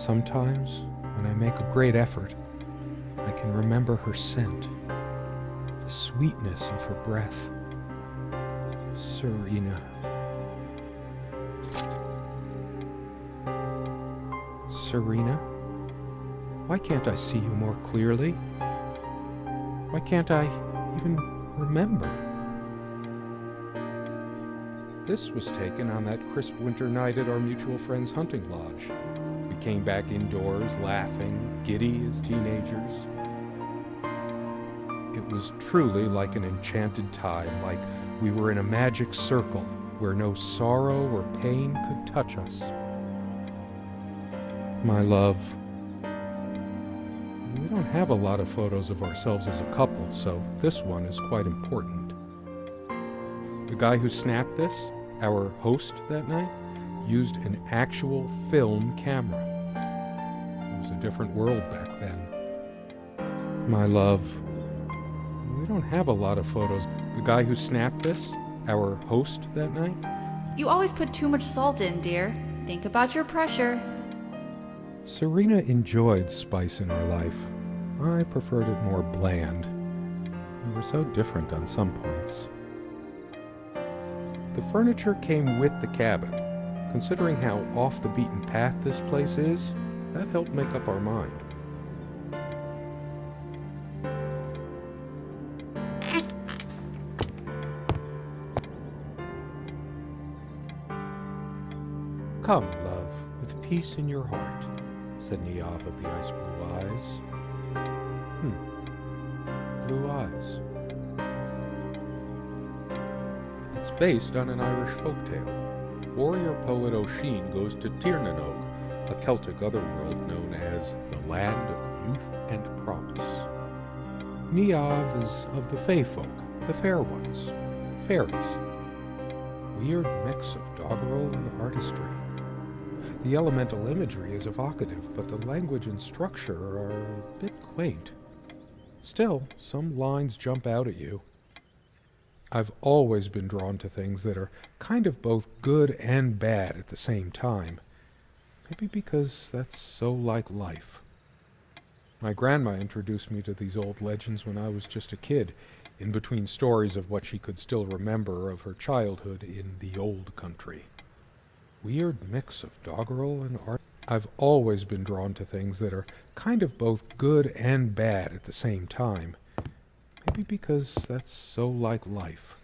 Sometimes, when I make a great effort, I can remember her scent, the sweetness of her breath. Serena. Serena? Why can't I see you more clearly? Why can't I even remember? This was taken on that crisp winter night at our mutual friend's hunting lodge. We came back indoors, laughing, giddy as teenagers. It was truly like an enchanted time, like we were in a magic circle where no sorrow or pain could touch us. My love, we don't have a lot of photos of ourselves as a couple, so this one is quite important. The guy who snapped this, our host that night, used an actual film camera. It was a different world back then. My love, we don't have a lot of photos. The guy who snapped this, our host that night. You always put too much salt in, dear. Think about your pressure. Serena enjoyed spice in our life. I preferred it more bland. We were so different on some points. The furniture came with the cabin. Considering how off the beaten path this place is, that helped make up our mind. Come, love, with peace in your heart, said Neav of the ice blue eyes. Blue eyes. It's based on an Irish folktale. Warrior poet O'Sheen goes to Tirnanog, a Celtic otherworld known as the land of youth and promise. Neav is of the Fey folk, the fair ones, fairies. Weird mix of doggerel and artistry. The elemental imagery is evocative, but the language and structure are a bit quaint. Still, some lines jump out at you. I've always been drawn to things that are kind of both good and bad at the same time. Maybe because that's so like life. My grandma introduced me to these old legends when I was just a kid, in between stories of what she could still remember of her childhood in the old country. Weird mix of doggerel and art. I've always been drawn to things that are kind of both good and bad at the same time. Maybe because that's so like life.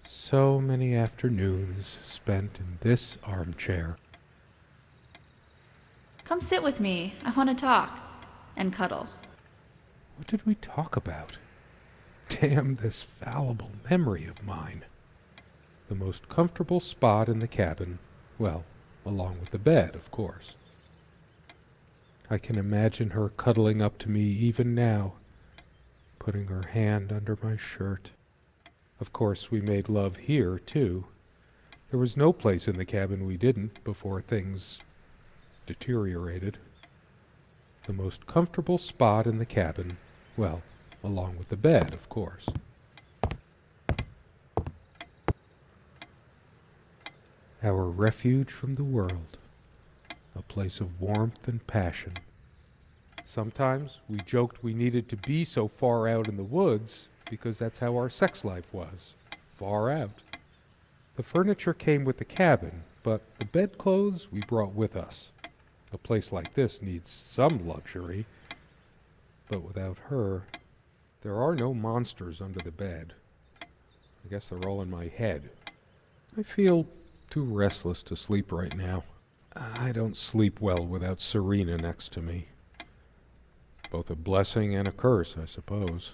So many afternoons spent in this armchair. Come sit with me. I want to talk. And cuddle. What did we talk about? Damn this fallible memory of mine. The most comfortable spot in the cabin, well, along with the bed, of course. I can imagine her cuddling up to me even now, putting her hand under my shirt. Of course, we made love here, too. There was no place in the cabin we didn't before things deteriorated. The most comfortable spot in the cabin, well, along with the bed, of course. Our refuge from the world, a place of warmth and passion. Sometimes we joked we needed to be so far out in the woods because that's how our sex life was, far out. The furniture came with the cabin, but the bedclothes we brought with us. A place like this needs some luxury, but without her, there are no monsters under the bed. I guess they're all in my head. I feel too restless to sleep right now. I don't sleep well without Serena next to me. Both a blessing and a curse, I suppose.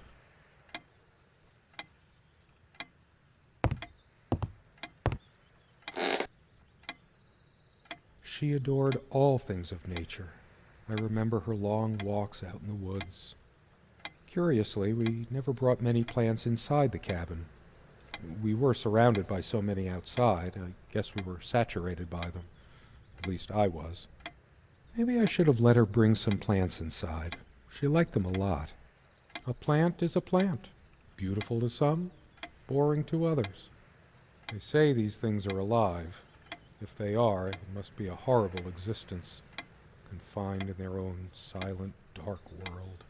She adored all things of nature. I remember her long walks out in the woods. Curiously, we never brought many plants inside the cabin. We were surrounded by so many outside, I guess we were saturated by them. At least I was. Maybe I should have let her bring some plants inside. She liked them a lot. A plant is a plant. Beautiful to some, boring to others. They say these things are alive. If they are, it must be a horrible existence, confined in their own silent, dark world.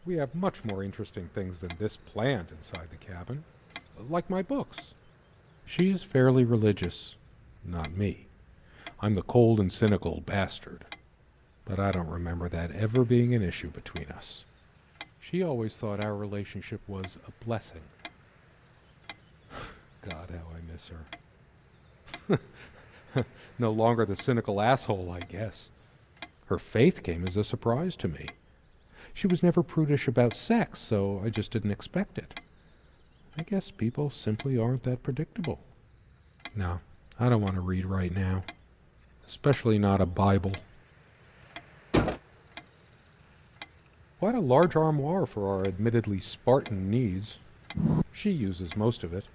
We have much more interesting things than this plant inside the cabin, like my books. She is fairly religious, not me. I'm the cold and cynical bastard, but I don't remember that ever being an issue between us. She always thought our relationship was a blessing. God, how I miss her. No longer the cynical asshole, I guess. Her faith came as a surprise to me. She was never prudish about sex, so I just didn't expect it. I guess people simply aren't that predictable. No, I don't want to read right now. Especially not a Bible. Quite a large armoire for our admittedly Spartan needs. She uses most of it.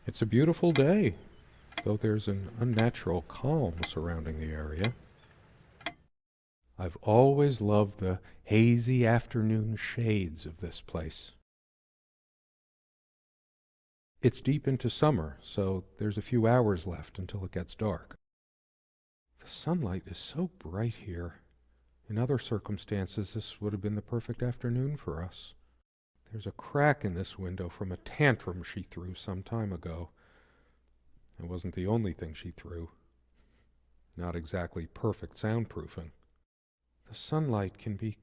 It's a beautiful day, though there's an unnatural calm surrounding the area. I've always loved the hazy afternoon shades of this place. It's deep into summer, so there's a few hours left until it gets dark. The sunlight is so bright here. In other circumstances, this would have been the perfect afternoon for us. There's a crack in this window from a tantrum she threw some time ago. It wasn't the only thing she threw. Not exactly perfect soundproofing. The sunlight can be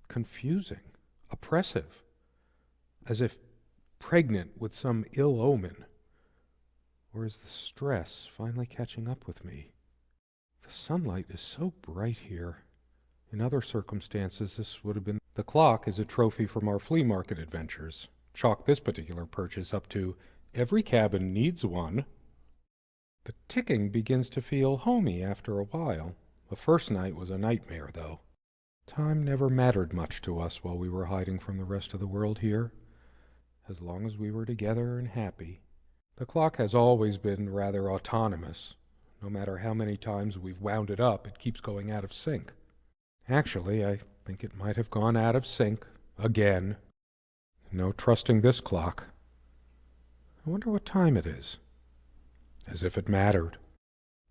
confusing, oppressive, as if pregnant with some ill omen. Or is the stress finally catching up with me? The sunlight is so bright here. In other circumstances, this would have been... The clock is a trophy from our flea market adventures. Chalk this particular purchase up to, every cabin needs one. The ticking begins to feel homey after a while. The first night was a nightmare, though. Time never mattered much to us while we were hiding from the rest of the world here. As long as we were together and happy. The clock has always been rather autonomous. No matter how many times we've wound it up, it keeps going out of sync. Actually, I think it might have gone out of sync again. No trusting this clock. I wonder what time it is. As if it mattered.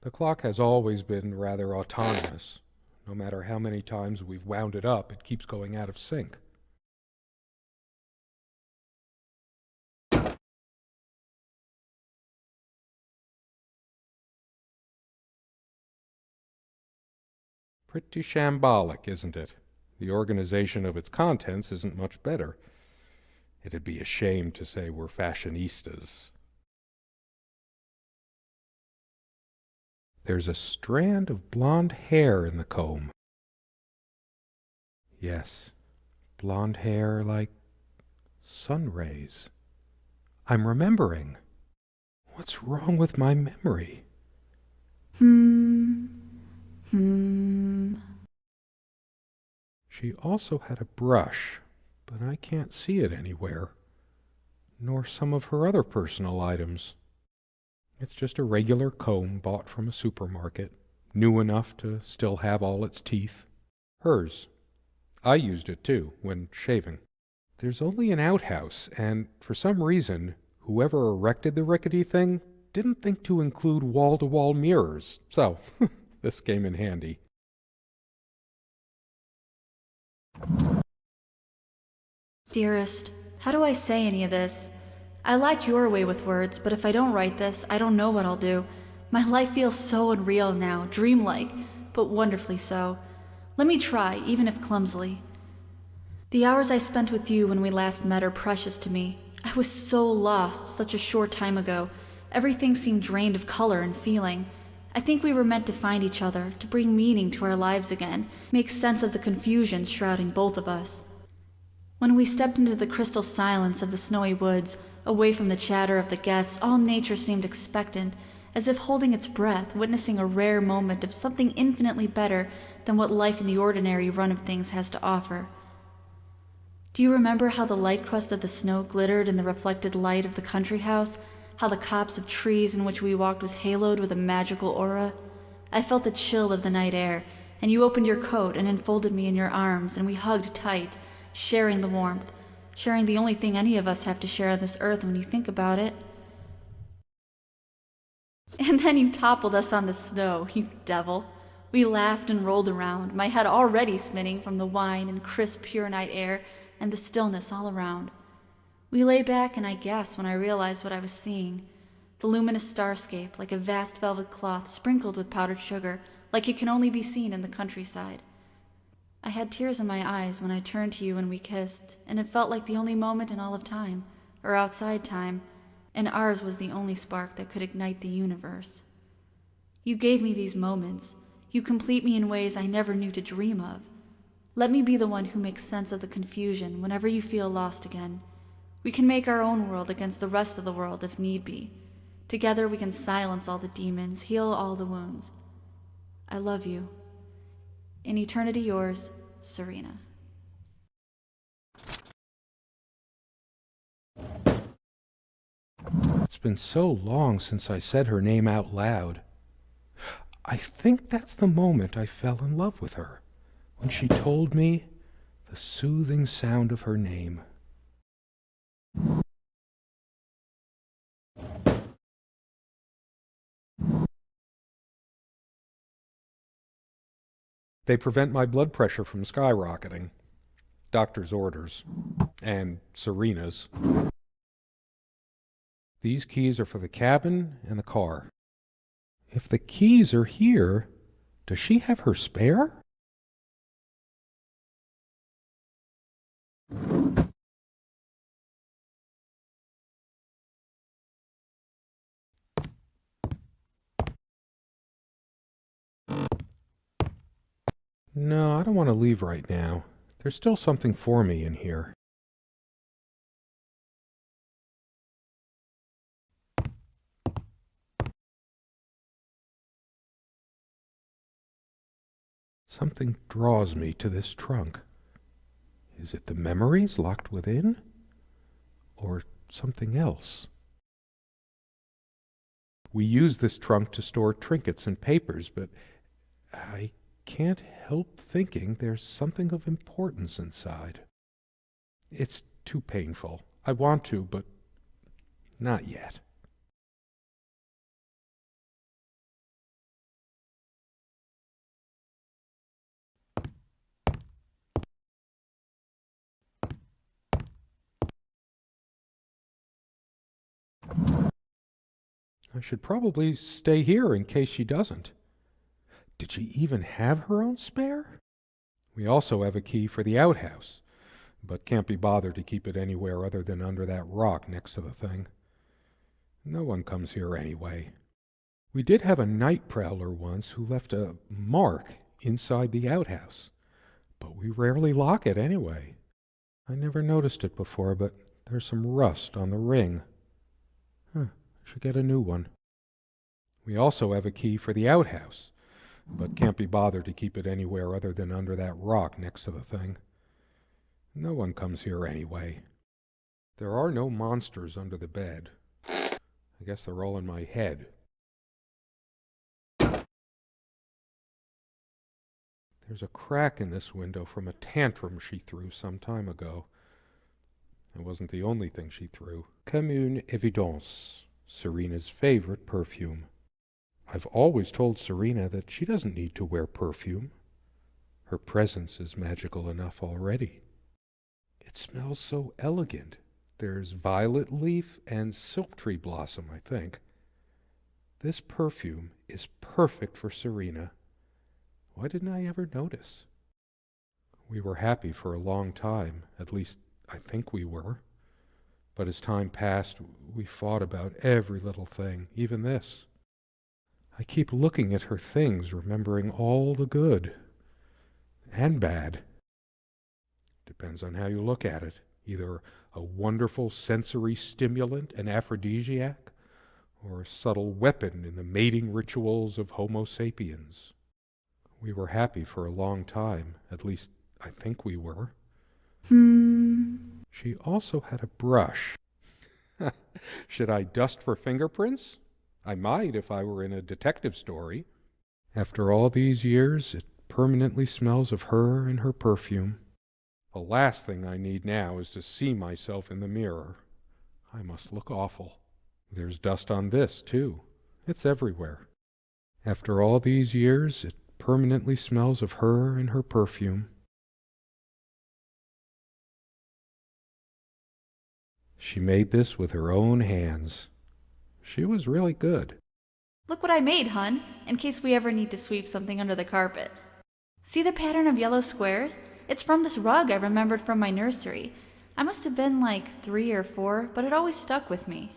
The clock has always been rather autonomous. No matter how many times we've wound it up, it keeps going out of sync. Pretty shambolic, isn't it? The organization of its contents isn't much better. It'd be a shame to say we're fashionistas. There's a strand of blonde hair in the comb. Yes, blonde hair like sun rays. I'm remembering. What's wrong with my memory? She also had a brush, but I can't see it anywhere, nor some of her other personal items. It's just a regular comb bought from a supermarket, new enough to still have all its teeth. Hers. I used it too, when shaving. There's only an outhouse, and for some reason, whoever erected the rickety thing didn't think to include wall-to-wall mirrors, so this came in handy. Dearest, how do I say any of this? I like your way with words, but if I don't write this, I don't know what I'll do. My life feels so unreal now, dreamlike, but wonderfully so. Let me try, even if clumsily. The hours I spent with you when we last met are precious to me. I was so lost such a short time ago. Everything seemed drained of color and feeling. I think we were meant to find each other, to bring meaning to our lives again, make sense of the confusion shrouding both of us. When we stepped into the crystal silence of the snowy woods, away from the chatter of the guests, all nature seemed expectant, as if holding its breath, witnessing a rare moment of something infinitely better than what life in the ordinary run of things has to offer. Do you remember how the light crust of the snow glittered in the reflected light of the country house? How the copse of trees in which we walked was haloed with a magical aura? I felt the chill of the night air, and you opened your coat and enfolded me in your arms, and we hugged tight, sharing the warmth, sharing the only thing any of us have to share on this earth when you think about it. And then you toppled us on the snow, you devil. We laughed and rolled around, my head already spinning from the wine and crisp, pure night air and the stillness all around. We lay back, and I gasped when I realized what I was seeing. The luminous starscape, like a vast velvet cloth sprinkled with powdered sugar, like it can only be seen in the countryside. I had tears in my eyes when I turned to you and we kissed, and it felt like the only moment in all of time, or outside time, and ours was the only spark that could ignite the universe. You gave me these moments. You complete me in ways I never knew to dream of. Let me be the one who makes sense of the confusion whenever you feel lost again. We can make our own world against the rest of the world if need be. Together we can silence all the demons, heal all the wounds. I love you. In eternity yours, Serena. It's been so long since I said her name out loud. I think that's the moment I fell in love with her, when she told me the soothing sound of her name. They prevent my blood pressure from skyrocketing. Doctor's orders. And Serena's. These keys are for the cabin and the car. If the keys are here, does she have her spare? No, I don't want to leave right now. There's still something for me in here. Something draws me to this trunk. Is it the memories locked within? Or something else? We use this trunk to store trinkets and papers, but I can't help thinking there's something of importance inside. It's too painful. I want to, but not yet. I should probably stay here in case she doesn't. Did she even have her own spare? We also have a key for the outhouse, but can't be bothered to keep it anywhere other than under that rock next to the thing. No one comes here anyway. We did have a night prowler once who left a mark inside the outhouse, but we rarely lock it anyway. I never noticed it before, but there's some rust on the ring. I should get a new one. We also have a key for the outhouse, but can't be bothered to keep it anywhere other than under that rock next to the thing. No one comes here anyway. There are no monsters under the bed. I guess they're all in my head. There's a crack in this window from a tantrum she threw some time ago. It wasn't the only thing she threw. Comme une évidence, Serena's favorite perfume. I've always told Serena that she doesn't need to wear perfume. Her presence is magical enough already. It smells so elegant. There's violet leaf and silk tree blossom, I think. This perfume is perfect for Serena. Why didn't I ever notice? We were happy for a long time, at least I think we were. But as time passed, we fought about every little thing, even this. I keep looking at her things, remembering all the good and bad. Depends on how you look at it. Either a wonderful sensory stimulant and aphrodisiac, or a subtle weapon in the mating rituals of Homo sapiens. We were happy for a long time, at least I think we were. She also had a brush. Should I dust for fingerprints? I might if I were in a detective story. After all these years, it permanently smells of her and her perfume. The last thing I need now is to see myself in the mirror. I must look awful. There's dust on this, too. It's everywhere. After all these years, it permanently smells of her and her perfume. She made this with her own hands. She was really good. Look what I made, hun, in case we ever need to sweep something under the carpet. See the pattern of yellow squares? It's from this rug I remembered from my nursery. I must have been like 3 or 4, but it always stuck with me.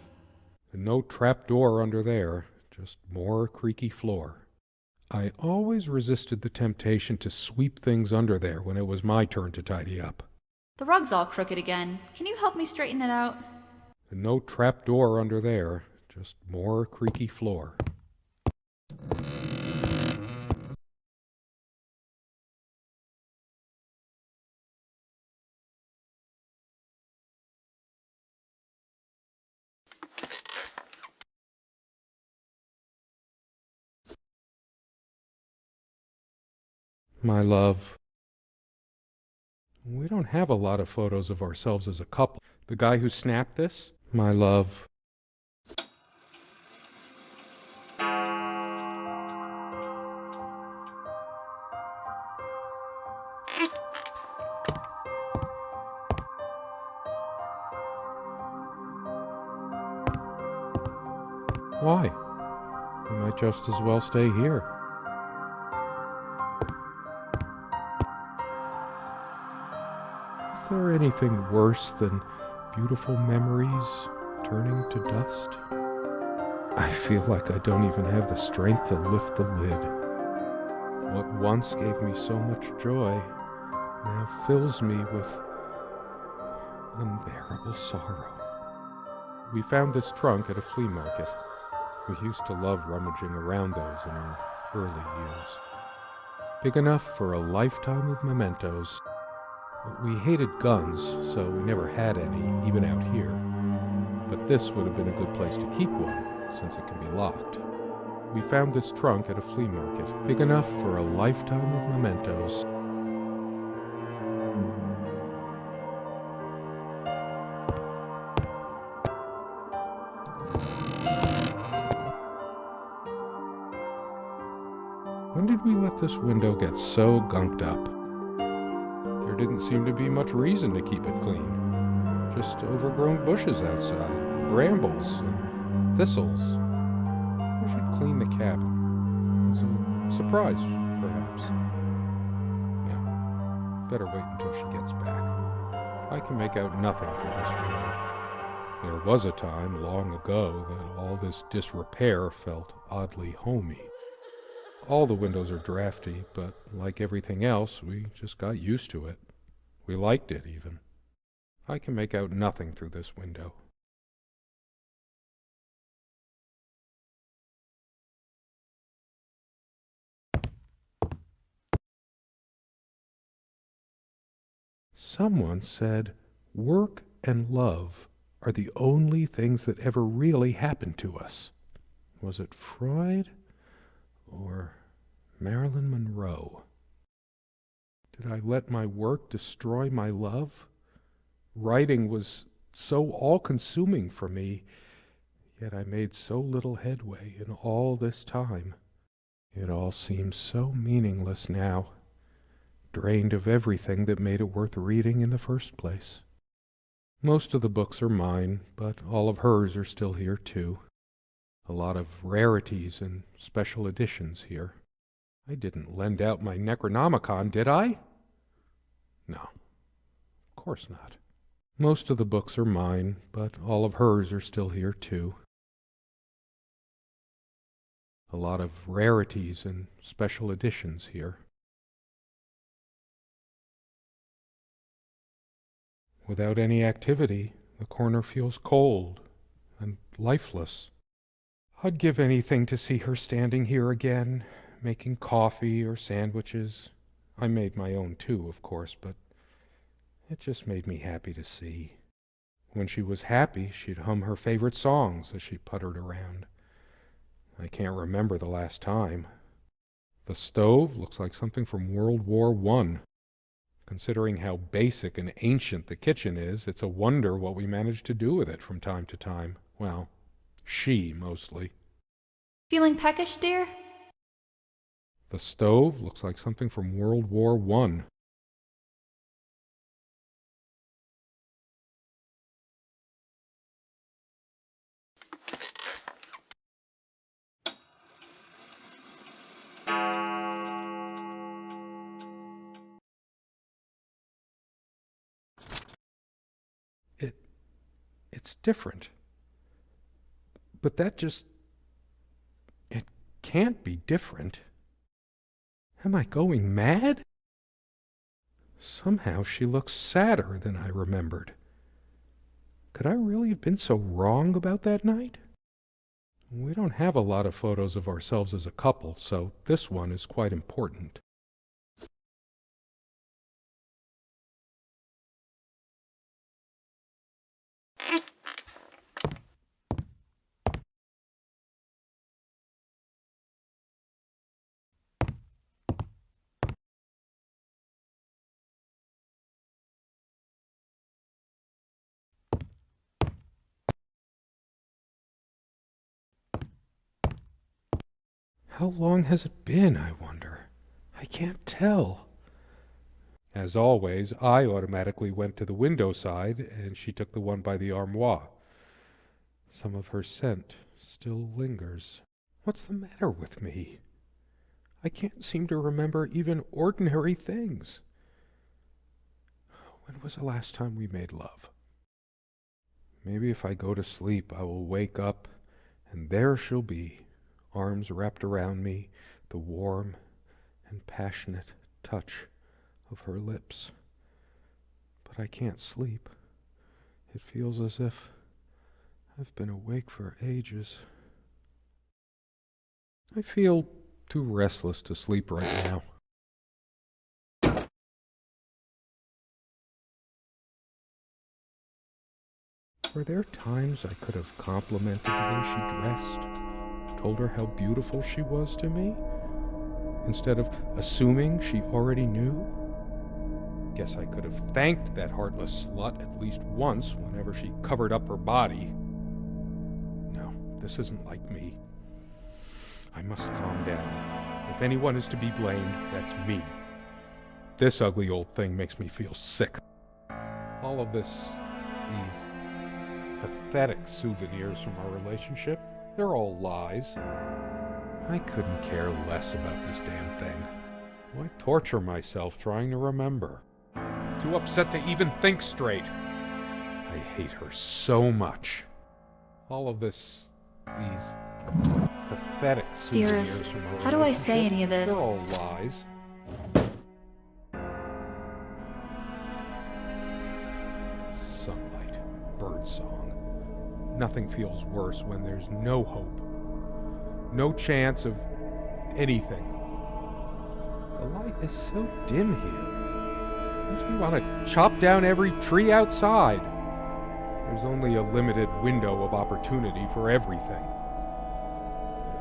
And no trap door under there, just more creaky floor. I always resisted the temptation to sweep things under there when it was my turn to tidy up. The rug's all crooked again. Can you help me straighten it out? And no trap door under there, just more creaky floor. My love, we don't have a lot of photos of ourselves as a couple. The guy who snapped this, my love. Why? We might just as well stay here. Is there anything worse than beautiful memories turning to dust? I feel like I don't even have the strength to lift the lid. What once gave me so much joy now fills me with unbearable sorrow. We found this trunk at a flea market. We used to love rummaging around those in our early years. Big enough for a lifetime of mementos. We hated guns, so we never had any, even out here. But this would have been a good place to keep one, since it can be locked. We found this trunk at a flea market, big enough for a lifetime of mementos. When did we let this window get so gunked up? There didn't seem to be much reason to keep it clean. Just overgrown bushes outside, brambles and thistles. We should clean the cabin. As a surprise, perhaps. No, better wait until she gets back. I can make out nothing through this window. There was a time, long ago, that all this disrepair felt oddly homey. All the windows are drafty, but like everything else, we just got used to it. We liked it, even. I can make out nothing through this window. Someone said, work and love are the only things that ever really happened to us. Was it Freud? Or Marilyn Monroe? Did I let my work destroy my love? Writing was so all-consuming for me, yet I made so little headway in all this time. It all seems so meaningless now, drained of everything that made it worth reading in the first place. Most of the books are mine, but all of hers are still here too. A lot of rarities and special editions here. I didn't lend out my Necronomicon, did I? No, of course not. Most of the books are mine, but all of hers are still here too. A lot of rarities and special editions here. Without any activity, the corner feels cold and lifeless. I'd give anything to see her standing here again, making coffee or sandwiches. I made my own too, of course, but it just made me happy to see. When she was happy, she'd hum her favorite songs as she puttered around. I can't remember the last time. The stove looks like something from World War I. Considering how basic and ancient the kitchen is, it's a wonder what we managed to do with it from time to time. Well, she mostly. Feeling peckish, dear? The stove looks like something from World War I. It's different. But it can't be different. Am I going mad? Somehow she looks sadder than I remembered. Could I really have been so wrong about that night? We don't have a lot of photos of ourselves as a couple, so this one is quite important. How long has it been, I wonder? I can't tell. As always, I automatically went to the window side, and she took the one by the armoire. Some of her scent still lingers. What's the matter with me? I can't seem to remember even ordinary things. When was the last time we made love? Maybe if I go to sleep, I will wake up, and there she'll be, arms wrapped around me, the warm and passionate touch of her lips. But I can't sleep. It feels as if I've been awake for ages. I feel too restless to sleep right now. Were there times I could have complimented the way she dressed, told her how beautiful she was to me, instead of assuming she already knew? Guess I could have thanked that heartless slut at least once whenever she covered up her body. No, this isn't like me. I must calm down. If anyone is to be blamed, that's me. This ugly old thing makes me feel sick. All of these pathetic souvenirs from our relationship, they're all lies. I couldn't care less about this damn thing. Why torture myself trying to remember? Too upset to even think straight. I hate her so much. All of these pathetic souvenirs Dearest, from our how do I say relationship, any of this? they're all lies. Sunlight, birdsong. Nothing feels worse when there's no hope, no chance of anything. The light is so dim here. Makes me want to chop down every tree outside. There's only a limited window of opportunity for everything.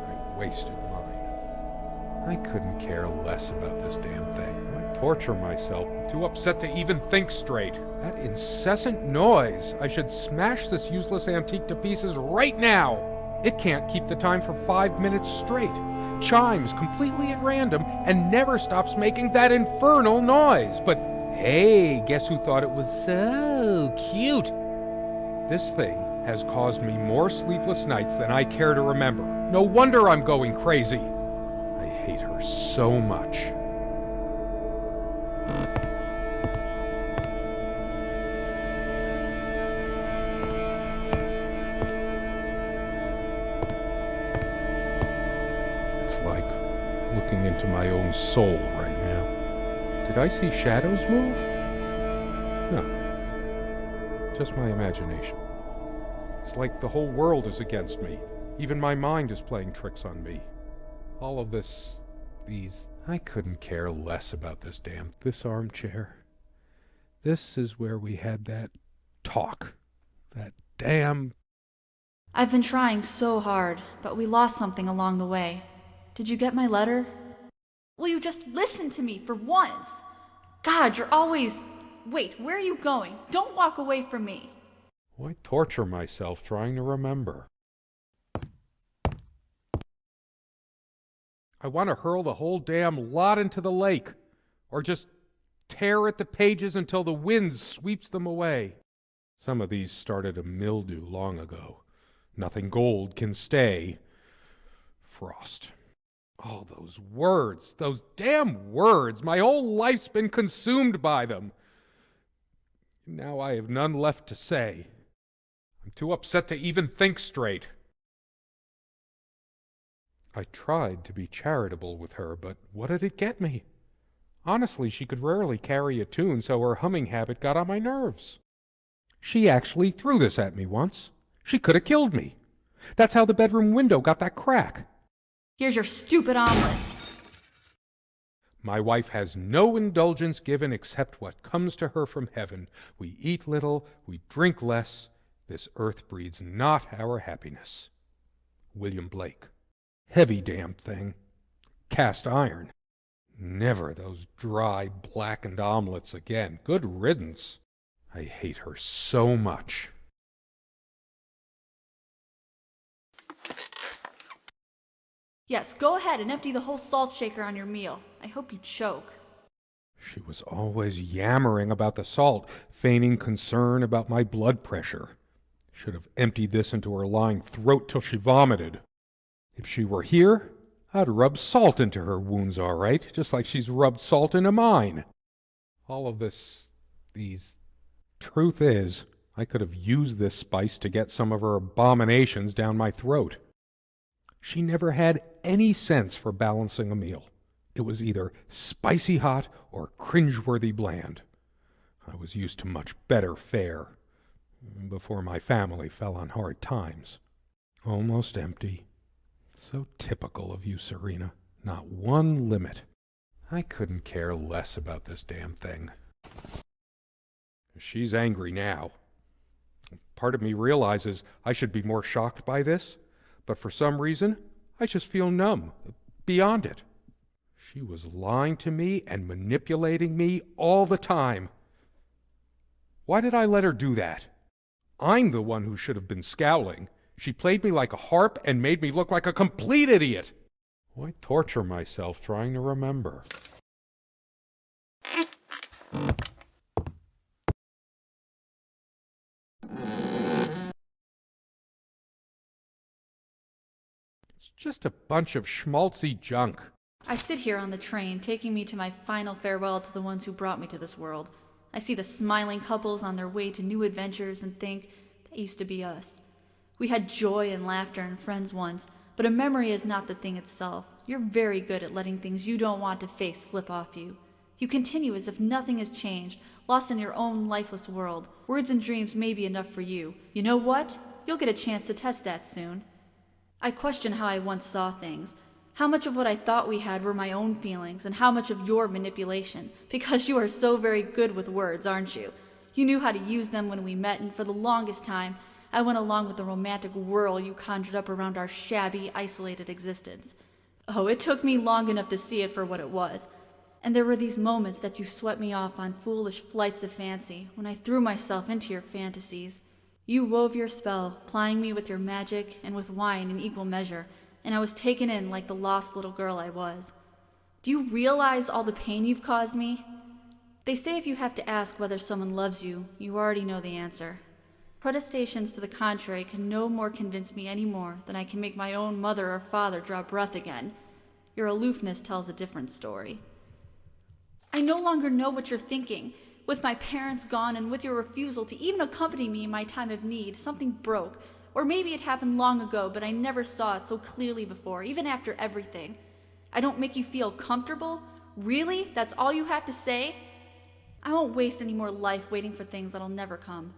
I wasted mine. I couldn't care less about this damn thing. Why torture myself? I'm too upset to even think straight. That incessant noise! I should smash this useless antique to pieces right now! It can't keep the time for 5 minutes straight. Chimes completely at random and never stops making that infernal noise. But hey, guess who thought it was so cute? This thing has caused me more sleepless nights than I care to remember. No wonder I'm going crazy. I hate her so much. looking into my own soul right now. Did I see shadows move? No. Just my imagination. It's like the whole world is against me. Even my mind is playing tricks on me. All of this... I couldn't care less about this armchair. This is where we had that talk. That damn... I've been trying so hard, but we lost something along the way. Did you get my letter? Will you just listen to me for once? God, you're always... Wait, where are you going? Don't walk away from me. Why torture myself trying to remember? I want to hurl the whole damn lot into the lake, or just tear at the pages until the wind sweeps them away. Some of these started to mildew long ago. Nothing gold can stay. Frost. All those words, those damn words, my whole life's been consumed by them. Now I have none left to say. I'm too upset to even think straight. I tried to be charitable with her, but what did it get me? Honestly, she could rarely carry a tune, so her humming habit got on my nerves. She actually threw this at me once. She could have killed me. That's how the bedroom window got that crack. Here's your stupid omelet. My wife has no indulgence given except what comes to her from heaven. We eat little, we drink less. This earth breeds not our happiness. William Blake. Heavy damn thing. Cast iron. Never those dry, blackened omelets again. Good riddance. I hate her so much. Yes, go ahead and empty the whole salt shaker on your meal. I hope you choke. She was always yammering about the salt, feigning concern about my blood pressure. Should have emptied this into her lying throat till she vomited. If she were here, I'd rub salt into her wounds all right, just like she's rubbed salt into mine. All of these... Truth is, I could have used this spice to get some of her abominations down my throat. She never had any sense for balancing a meal. It was either spicy hot or cringeworthy bland. I was used to much better fare before my family fell on hard times. Almost empty. So typical of you, Serena. Not one limit. I couldn't care less about this damn thing. She's angry now. Part of me realizes I should be more shocked by this, but for some reason, I just feel numb, beyond it. She was lying to me and manipulating me all the time. Why did I let her do that? I'm the one who should have been scowling. She played me like a harp and made me look like a complete idiot. Why torture myself trying to remember? It's just a bunch of schmaltzy junk. I sit here on the train, taking me to my final farewell to the ones who brought me to this world. I see the smiling couples on their way to new adventures and think, that used to be us. We had joy and laughter and friends once, but a memory is not the thing itself. You're very good at letting things you don't want to face slip off you. You continue as if nothing has changed, lost in your own lifeless world. Words and dreams may be enough for you. You know what? You'll get a chance to test that soon. I question how I once saw things. How much of what I thought we had were my own feelings, and how much of your manipulation, because you are so very good with words, aren't you? You knew how to use them when we met, and for the longest time, I went along with the romantic whirl you conjured up around our shabby, isolated existence. Oh, it took me long enough to see it for what it was. And there were these moments that you swept me off on foolish flights of fancy, when I threw myself into your fantasies. You wove your spell, plying me with your magic and with wine in equal measure, and I was taken in like the lost little girl I was. Do you realize all the pain you've caused me? They say if you have to ask whether someone loves you, you already know the answer. Protestations to the contrary can no more convince me any more than I can make my own mother or father draw breath again. Your aloofness tells a different story. I no longer know what you're thinking. With my parents gone and with your refusal to even accompany me in my time of need, something broke. Or maybe it happened long ago, but I never saw it so clearly before, even after everything. I don't make you feel comfortable? Really? That's all you have to say? I won't waste any more life waiting for things that'll never come.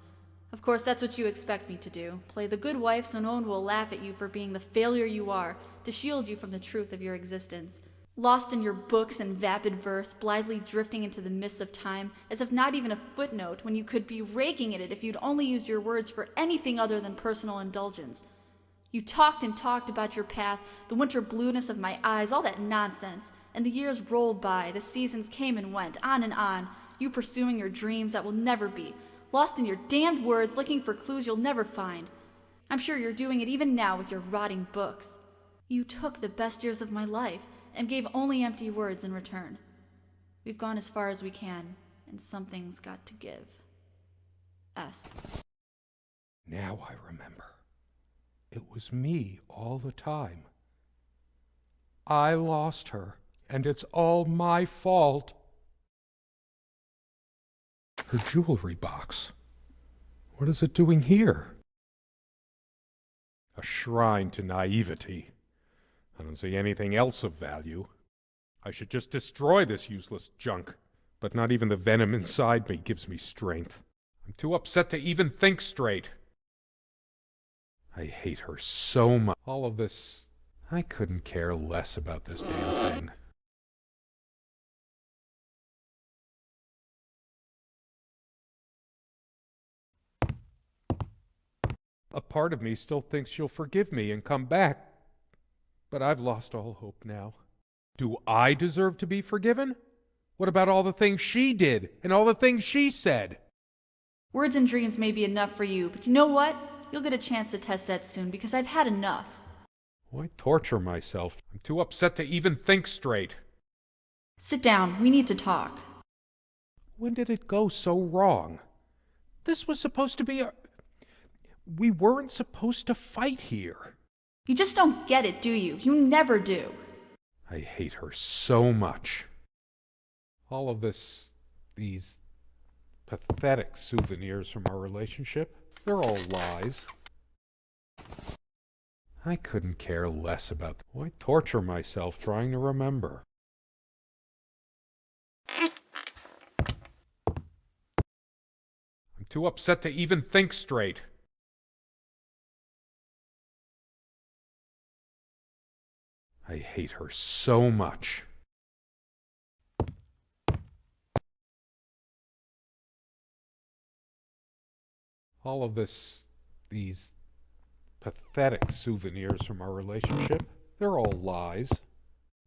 Of course, that's what you expect me to do. Play the good wife so no one will laugh at you for being the failure you are, to shield you from the truth of your existence. Lost in your books and vapid verse, blithely drifting into the mists of time, as if not even a footnote, when you could be raking at it if you'd only used your words for anything other than personal indulgence. You talked and talked about your path, the winter blueness of my eyes, all that nonsense. And the years rolled by, the seasons came and went, on, you pursuing your dreams that will never be, lost in your damned words, looking for clues you'll never find. I'm sure you're doing it even now with your rotting books. You took the best years of my life, and gave only empty words in return. We've gone as far as we can, and something's got to give. S. Now I remember. It was me all the time. I lost her, and it's all my fault. Her jewelry box. What is it doing here? A shrine to naivety. I don't see anything else of value. I should just destroy this useless junk. But not even the venom inside me gives me strength. I'm too upset to even think straight. I hate her so much. All of this, I couldn't care less about this damn thing. A part of me still thinks she'll forgive me and come back. But I've lost all hope now. Do I deserve to be forgiven? What about all the things she did and all the things she said? Words and dreams may be enough for you, but you know what? You'll get a chance to test that soon, because I've had enough. Why torture myself? I'm too upset to even think straight. Sit down. We need to talk. When did it go so wrong? This was supposed to be a... We weren't supposed to fight here. You just don't get it, do you? You never do. I hate her so much. All of this, these pathetic souvenirs from our relationship, they're all lies. I couldn't care less about them. Why torture myself trying to remember? I'm too upset to even think straight. I hate her so much. All of this, these pathetic souvenirs from our relationship, they're all lies.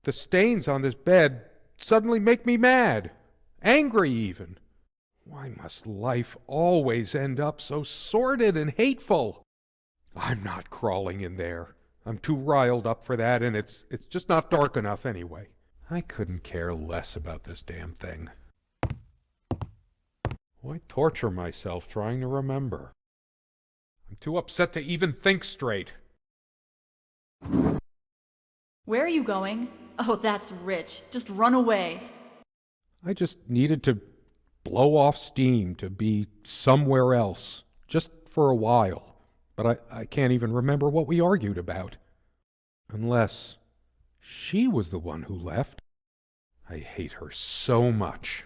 The stains on this bed suddenly make me mad, angry even. Why must life always end up so sordid and hateful? I'm not crawling in there. I'm too riled up for that, and it's just not dark enough anyway. I couldn't care less about this damn thing. Why torture myself trying to remember? I'm too upset to even think straight. Where are you going? Oh, that's rich. Just run away. I just needed to blow off steam, to be somewhere else, just for a while. But I can't even remember what we argued about. Unless she was the one who left. I hate her so much.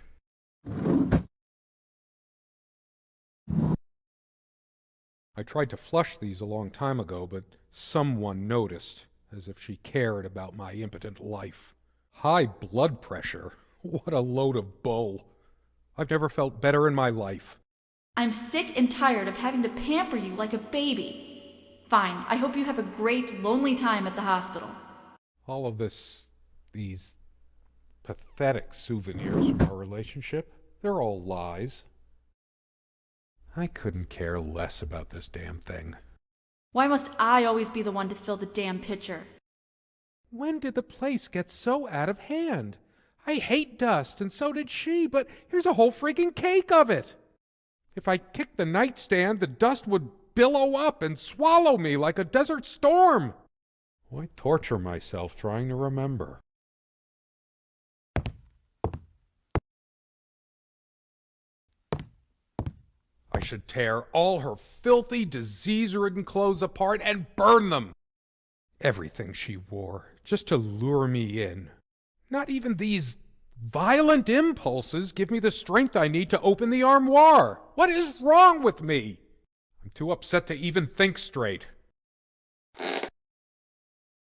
I tried to flush these a long time ago, but someone noticed, as if she cared about my impotent life. High blood pressure? What a load of bull. I've never felt better in my life. I'm sick and tired of having to pamper you like a baby. Fine, I hope you have a great, lonely time at the hospital. All of this, these pathetic souvenirs from our relationship, they're all lies. I couldn't care less about this damn thing. Why must I always be the one to fill the damn pitcher? When did the place get so out of hand? I hate dust, and so did she, but here's a whole freaking cake of it. If I kicked the nightstand, the dust would billow up and swallow me like a desert storm. Why torture myself trying to remember? I should tear all her filthy, disease-ridden clothes apart and burn them. Everything she wore, just to lure me in. Not even these violent impulses give me the strength I need to open the armoire. What is wrong with me? I'm too upset to even think straight.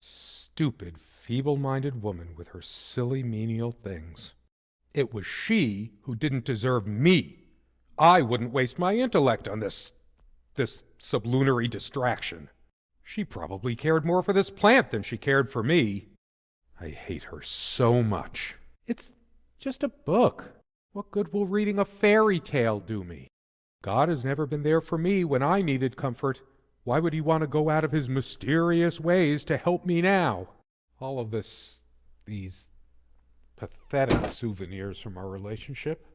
Stupid, feeble-minded woman with her silly menial things. It was she who didn't deserve me. I wouldn't waste my intellect on this sublunary distraction. She probably cared more for this plant than she cared for me. I hate her so much. It's just a book. What good will reading a fairy tale do me? God has never been there for me when I needed comfort. Why would he want to go out of his mysterious ways to help me now? All of these pathetic souvenirs from our relationship,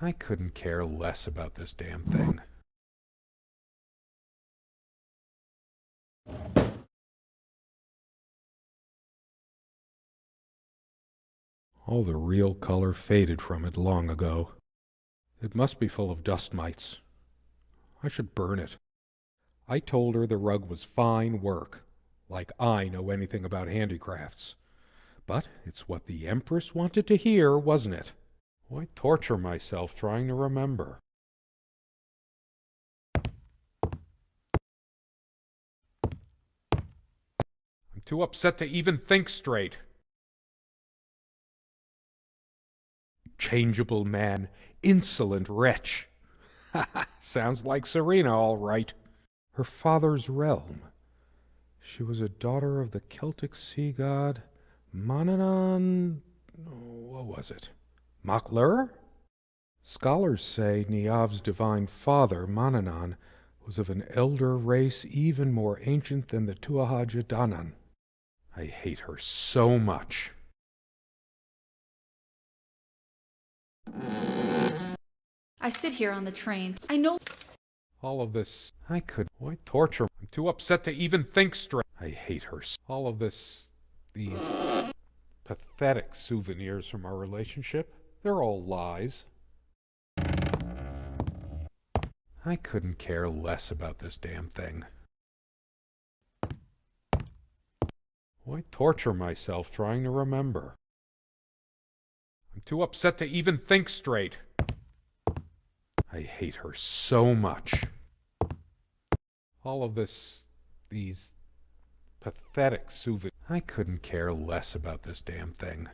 I couldn't care less about this damn thing. All the real color faded from it long ago. It must be full of dust mites. I should burn it. I told her the rug was fine work, like I know anything about handicrafts. But it's what the Empress wanted to hear, wasn't it? Why torture myself trying to remember? I'm too upset to even think straight. Changeable man, insolent wretch. Sounds like Serena, all right. Her father's realm. She was a daughter of the Celtic sea god Manannán. What was it? Maclur? Scholars say Niamh's divine father, Manannán, was of an elder race even more ancient than the Tuatha Danann. I hate her so much. I sit here on the train. I know. All of this, why torture? I'm too upset to even think straight. I hate her. All of these pathetic souvenirs from our relationship, they're all lies. I couldn't care less about this damn thing. Why torture myself trying to remember? I'm too upset to even think straight. I hate her so much. All of these pathetic souvenirs. I couldn't care less about this damn thing.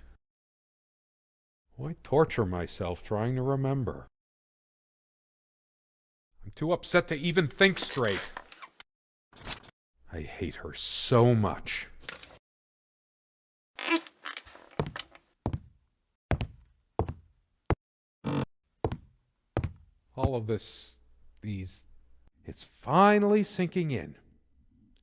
Why torture myself trying to remember? I'm too upset to even think straight. I hate her so much. All of these... It's finally sinking in.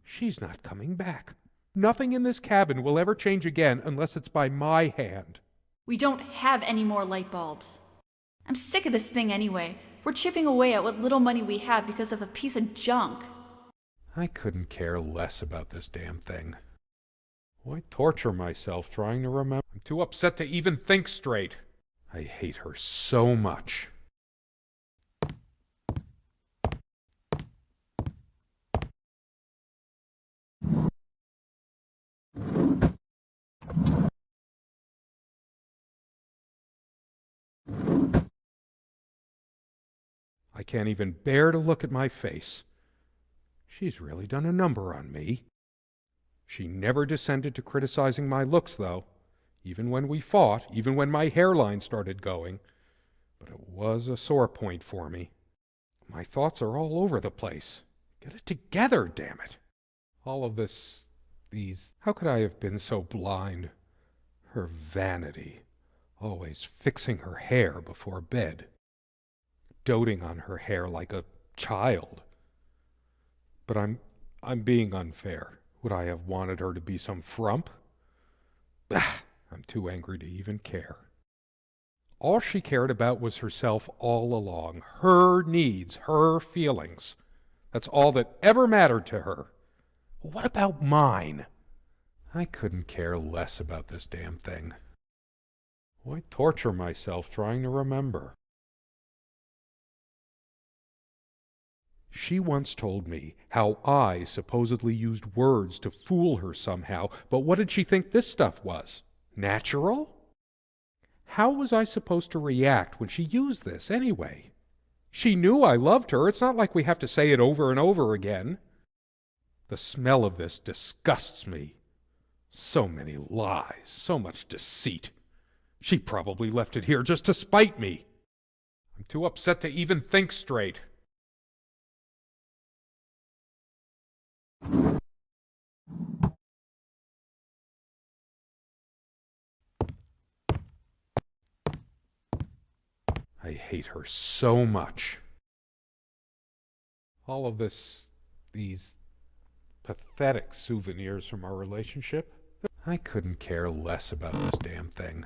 She's not coming back. Nothing in this cabin will ever change again unless it's by my hand. We don't have any more light bulbs. I'm sick of this thing anyway. We're chipping away at what little money we have because of a piece of junk. I couldn't care less about this damn thing. Why torture myself trying to remember? I'm too upset to even think straight. I hate her so much. I can't even bear to look at my face. She's really done a number on me. She never descended to criticizing my looks, though, even when we fought, even when my hairline started going. But it was a sore point for me. My thoughts are all over the place. Get it together, damn it. All of these... How could I have been so blind? Her vanity, always fixing her hair before bed. Doting on her hair like a child. But I'm being unfair. Would I have wanted her to be some frump? Bah, I'm too angry to even care. All she cared about was herself all along. Her needs, her feelings. That's all that ever mattered to her. What about mine? I couldn't care less about this damn thing. Why torture myself trying to remember? She once told me how I supposedly used words to fool her somehow, but what did she think this stuff was? Natural? How was I supposed to react when she used this anyway? She knew I loved her. It's not like we have to say it over and over again. The smell of this disgusts me. So many lies, so much deceit. She probably left it here just to spite me. I'm too upset to even think straight. I hate her so much. All of these pathetic souvenirs from our relationship, I couldn't care less about this damn thing.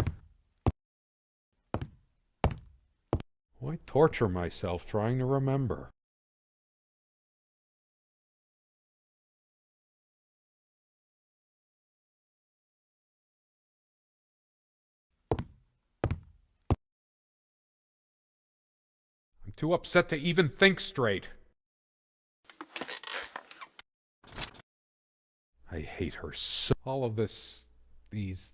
Why torture myself trying to remember? I'm too upset to even think straight. I hate her so. All of these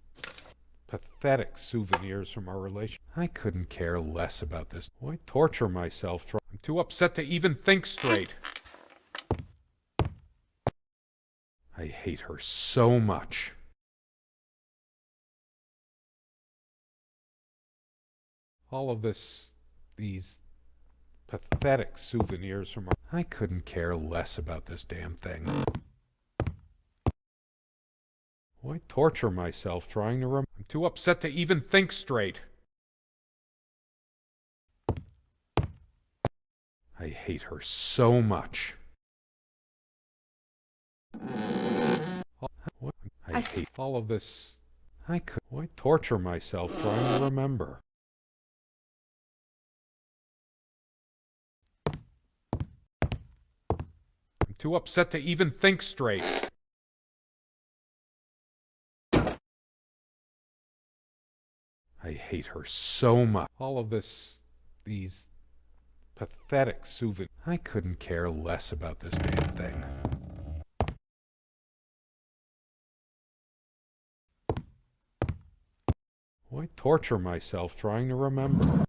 pathetic souvenirs from our relationship. I couldn't care less about this. Why torture myself? I'm too upset to even think straight. I hate her so much. All of these pathetic souvenirs from our. I couldn't care less about this damn thing. Why torture myself trying to remember? I'm too upset to even think straight. I hate her so much. I hate all of this. I could. Why torture myself trying to remember? I'm too upset to even think straight. I hate her so much. All of these pathetic souvenirs. I couldn't care less about this damn thing. Why torture myself trying to remember?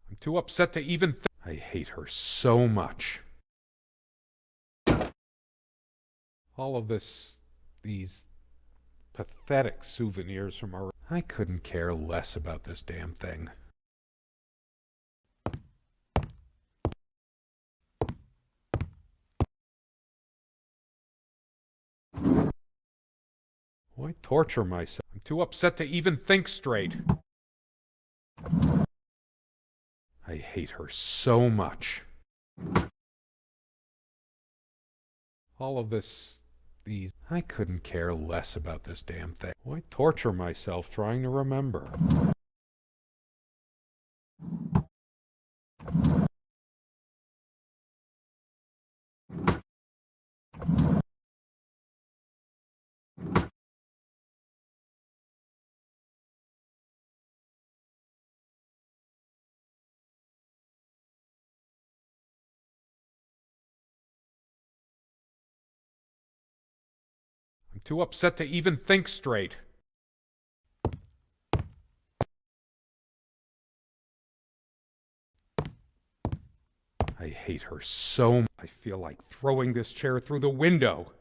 I'm too upset to even think. I hate her so much. All of these pathetic souvenirs from our. I couldn't care less about this damn thing. Why torture myself? I'm too upset to even think straight. I hate her so much. All of these. I couldn't care less about this damn thing. Why torture myself trying to remember? I'm too upset to even think straight. I hate her so much. I feel like throwing this chair through the window.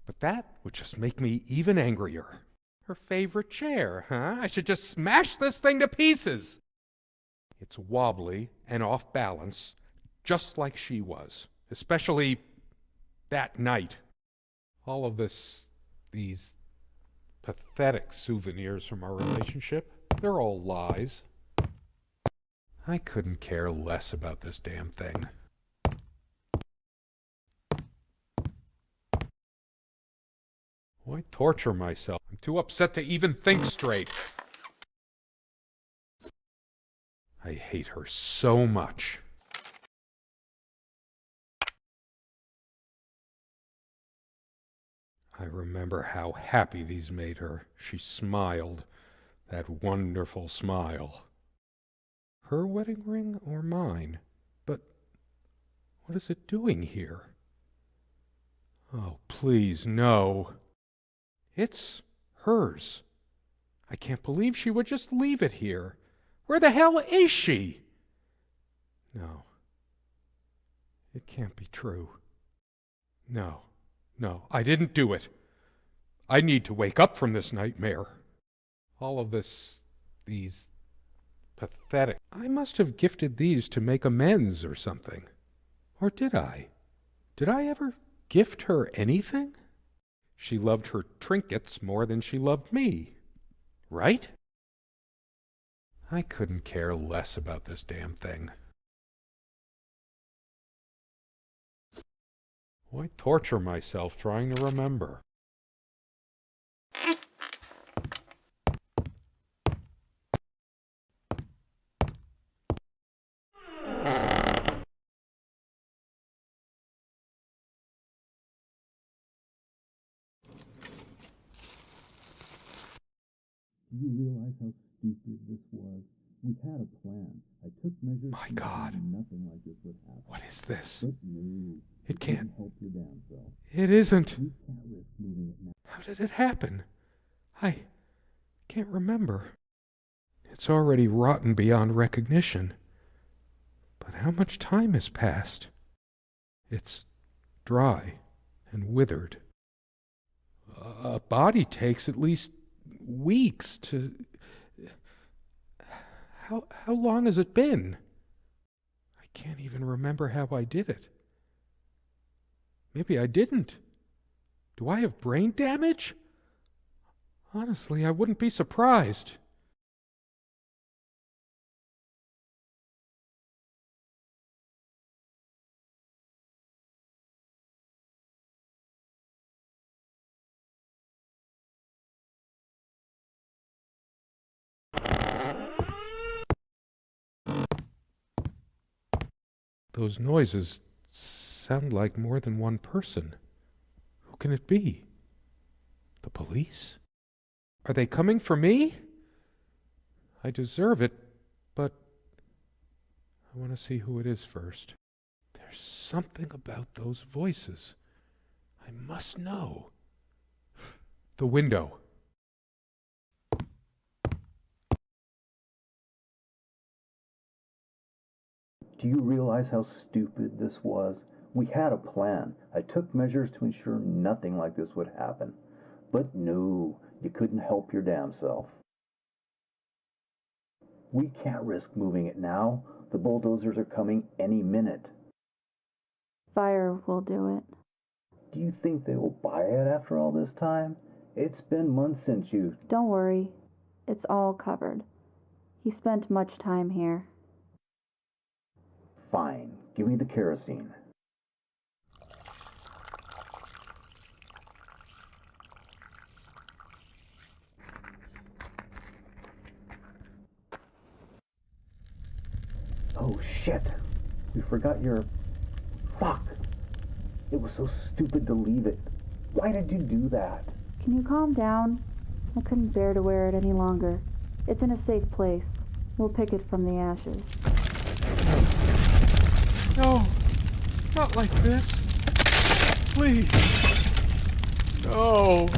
But that would just make me even angrier. Her favorite chair, huh? I should just smash this thing to pieces. It's wobbly and off balance, just like she was, especially that night. All of these pathetic souvenirs from our relationship, they're all lies. I couldn't care less about this damn thing. Why torture myself? I'm too upset to even think straight. I hate her so much. I remember how happy these made her. She smiled, that wonderful smile. Her wedding ring or mine? But what is it doing here? Oh, please, no. It's hers. I can't believe she would just leave it here. Where the hell is she? No. It can't be true. No, I didn't do it. I need to wake up from this nightmare. All of these pathetic. I must have gifted these to make amends or something. Or did I? Did I ever gift her anything? She loved her trinkets more than she loved me. Right? I couldn't care less about this damn thing. Why torture myself trying to remember? Do you realize how stupid this was? We had a plan. I took measures. My God. Nothing like this would happen. What is this? But no, It can't. help your damn self. It isn't. We can't risk moving it now. How did it happen? I can't remember. It's already rotten beyond recognition. But how much time has passed? It's dry and withered. A body takes at least weeks to... How long has it been? I can't even remember how I did it. Maybe I didn't. Do I have brain damage? Honestly, I wouldn't be surprised. Those noises sound like more than one person. Who can it be? The police? Are they coming for me? I deserve it, but I want to see who it is first. There's something about those voices. I must know. The window. Do you realize how stupid this was? We had a plan. I took measures to ensure nothing like this would happen. But no, you couldn't help your damn self. We can't risk moving it now. The bulldozers are coming any minute. Fire will do it. Do you think they will buy it after all this time? It's been months since you... Don't worry. It's all covered. He spent much time here. Fine. Give me the kerosene. Oh shit! We forgot your... Fuck! It was so stupid to leave it. Why did you do that? Can you calm down? I couldn't bear to wear it any longer. It's in a safe place. We'll pick it from the ashes. No, not like this. Please. No.